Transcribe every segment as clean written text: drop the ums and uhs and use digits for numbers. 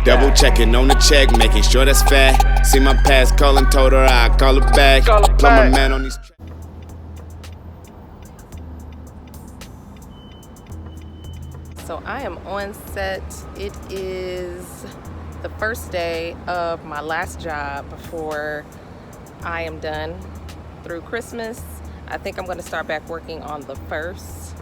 Double checking on the check, making sure that's fair. See my past, calling, told her I call her back. Plumber man on these. So I am on set. It is the first day of my last job before I am done through Christmas. I think I'm going to start back working on the 1st.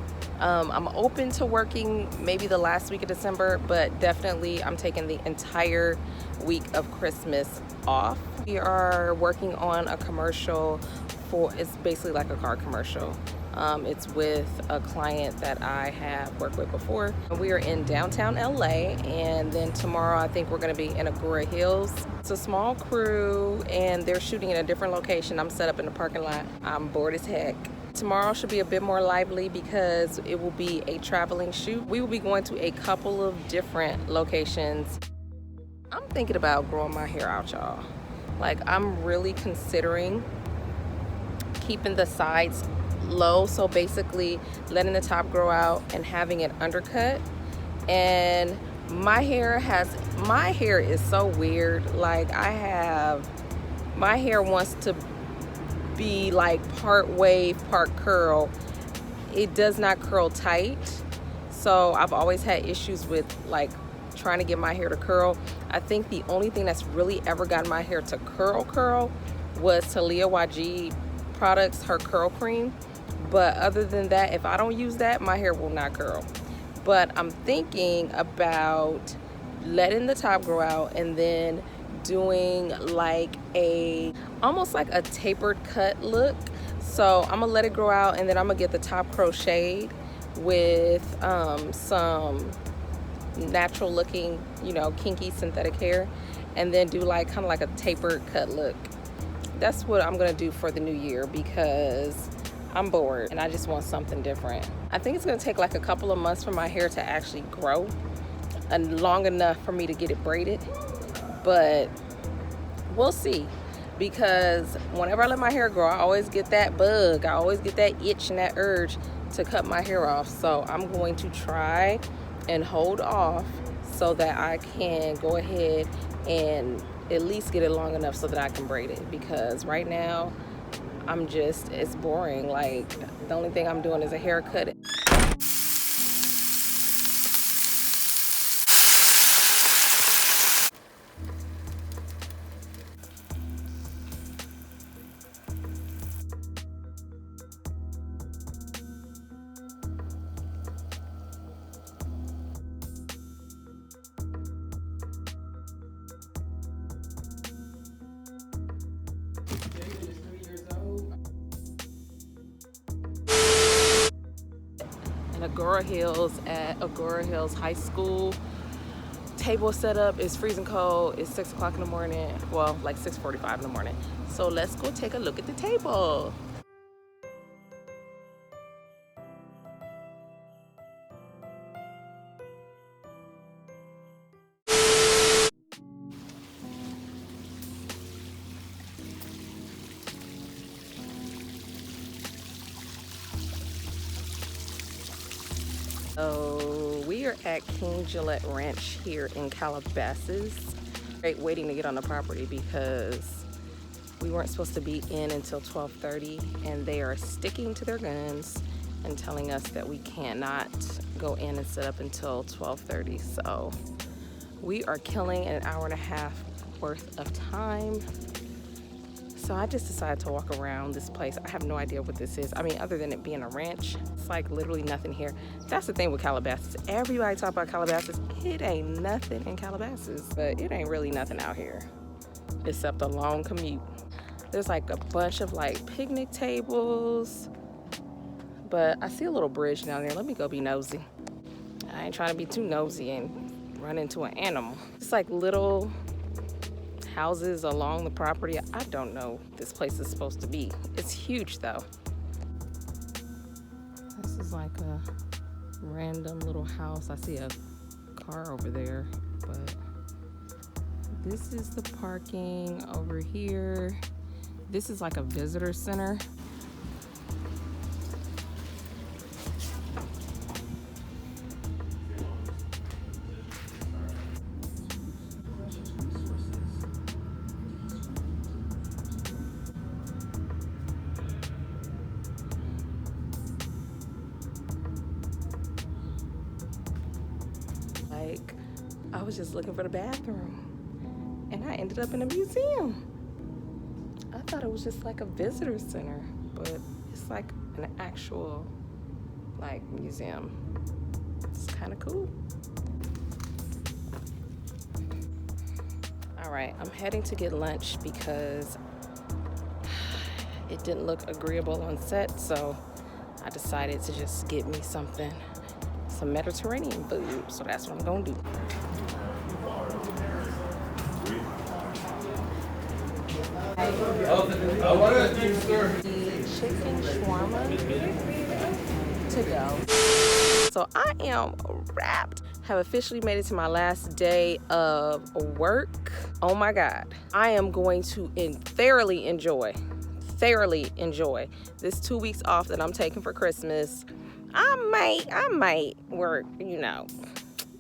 I'm open to working maybe the last week of December, but definitely I'm taking the entire week of Christmas off. We are working on a commercial it's basically like a car commercial. It's with a client that I have worked with before. We are in downtown LA, and then tomorrow I think we're gonna be in Agoura Hills. It's a small crew and they're shooting in a different location. I'm set up in the parking lot. I'm bored as heck. Tomorrow should be a bit more lively because it will be a traveling shoot. We will be going to a couple of different locations. I'm thinking about growing my hair out, y'all. Like, I'm really considering keeping the sides low, so basically letting the top grow out and having it undercut. And my hair is so weird. Like, my hair wants to be like part wave, part curl. It does not curl tight, so I've always had issues with like trying to get my hair to curl. I think the only thing that's really ever gotten my hair to curl was Talia Wajid products, her curl cream. But other than that, if I don't use that, my hair will not curl. But I'm thinking about letting the top grow out and then doing like almost like a tapered cut look. So I'm gonna let it grow out, and then I'm gonna get the top crocheted with some natural looking, kinky synthetic hair, and then do like kind of like a tapered cut look. That's what I'm gonna do for the new year because I'm bored and I just want something different. I think it's gonna take like a couple of months for my hair to actually grow and long enough for me to get it braided, but we'll see. Because whenever I let my hair grow, I always get that bug. I always get that itch and that urge to cut my hair off. So I'm going to try and hold off so that I can go ahead and at least get it long enough so that I can braid it. Because right now, it's boring. Like, the only thing I'm doing is a haircut. Agoura Hills at Agoura Hills High School. Table set up, it's freezing cold. It's 6 o'clock in the morning. Well, like 6:45 in the morning. So let's go take a look at the table. So we are at King Gillette Ranch here in Calabasas. Great, waiting to get on the property because we weren't supposed to be in until 12:30, and they are sticking to their guns and telling us that we cannot go in and set up until 12:30. So we are killing an hour and a half worth of time. So I just decided to walk around this place. I have no idea what this is. I mean, other than it being a ranch, it's like literally nothing here. That's the thing with Calabasas. Everybody talk about Calabasas. It ain't nothing in Calabasas, but it ain't really nothing out here except a long commute. There's like a bunch of like picnic tables, but I see a little bridge down there. Let me go be nosy. I ain't trying to be too nosy and run into an animal. It's like little houses along the property. I don't know what this place is supposed to be. It's huge though. This is like a random little house. I see a car over there, but this is the parking over here. This is like a visitor center. was just looking for the bathroom and I ended up in a museum. I thought it was just like a visitor center, but it's like an actual like museum. It's kind of cool. All right, I'm heading to get lunch because it didn't look agreeable on set, so I decided to just get me some Mediterranean food. So that's what I'm gonna do. Chicken shawarma to go. So I am wrapped. Have officially made it to my last day of work. Oh my God. I am going to thoroughly enjoy this 2 weeks off that I'm taking for Christmas. I might work, you know,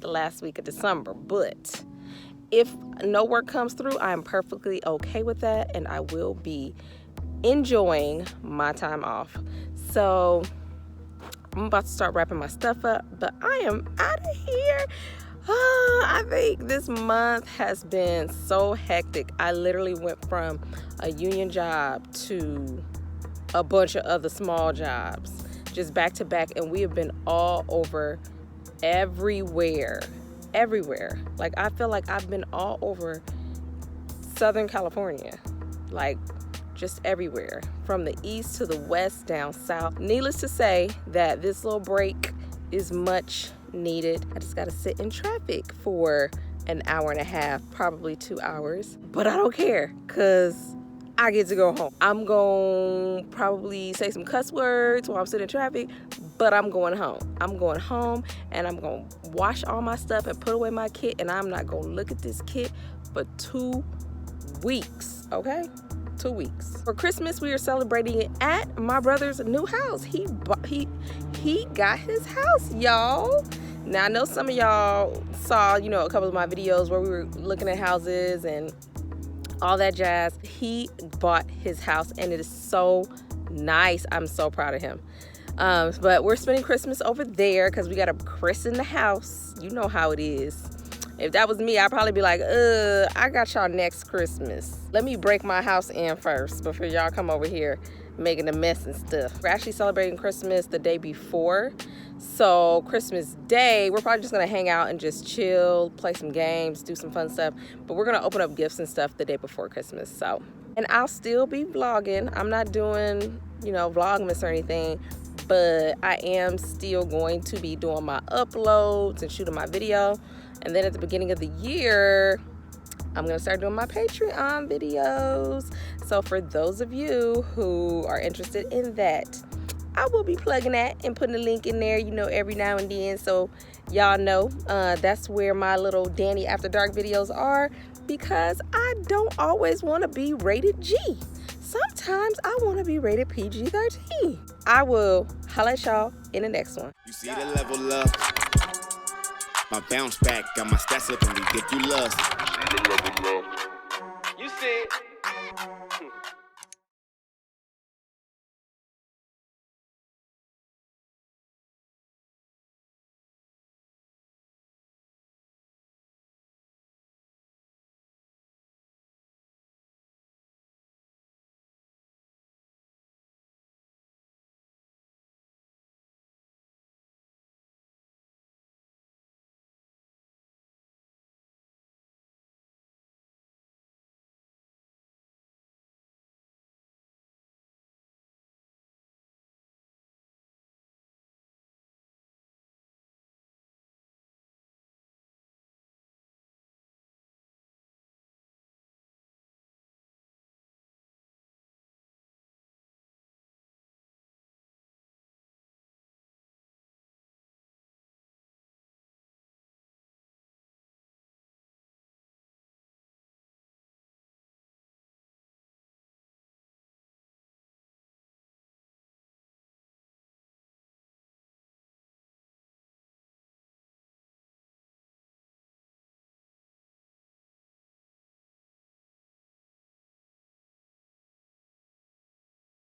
the last week of December, but if no work comes through, I am perfectly okay with that, and I will be enjoying my time off. So I'm about to start wrapping my stuff up, but I am out of here. I think this month has been so hectic. I literally went from a union job to a bunch of other small jobs, just back to back, and we have been all over everywhere. Like, I feel like I've been all over Southern California, like just everywhere, from the east to the west, down south. Needless to say that this little break is much needed. I just gotta sit in traffic for an hour and a half, probably 2 hours, but I don't care because I get to go home. I'm gonna probably say some cuss words while I'm sitting in traffic, but I'm going home. I'm going home and I'm gonna wash all my stuff and put away my kit, and I'm not gonna look at this kit for 2 weeks, okay? 2 weeks. For Christmas, we are celebrating it at my brother's new house. He got his house, y'all. Now, I know some of y'all saw, you know, a couple of my videos where we were looking at houses and all that jazz. He bought his house and it is so nice. I'm so proud of him. But we're spending Christmas over there because we got to christen the house. You know how it is. If that was me, I'd probably be like, I got y'all next Christmas. Let me break my house in first before y'all come over here making a mess and stuff. We're actually celebrating Christmas the day before. So Christmas Day, we're probably just gonna hang out and just chill, play some games, do some fun stuff. But we're gonna open up gifts and stuff the day before Christmas. So, and I'll still be vlogging. I'm not doing, you know, Vlogmas or anything, but I am still going to be doing my uploads and shooting my video. And then at the beginning of the year, I'm gonna start doing my Patreon videos. So for those of you who are interested in that, I will be plugging that and putting a link in there, you know, every now and then. So y'all know that's where my little Danny After Dark videos are, because I don't always want to be rated G. Sometimes I want to be rated PG-13. I will holla at y'all in the next one. You see the level up. My bounce back got my stats looking ridiculous. You see it.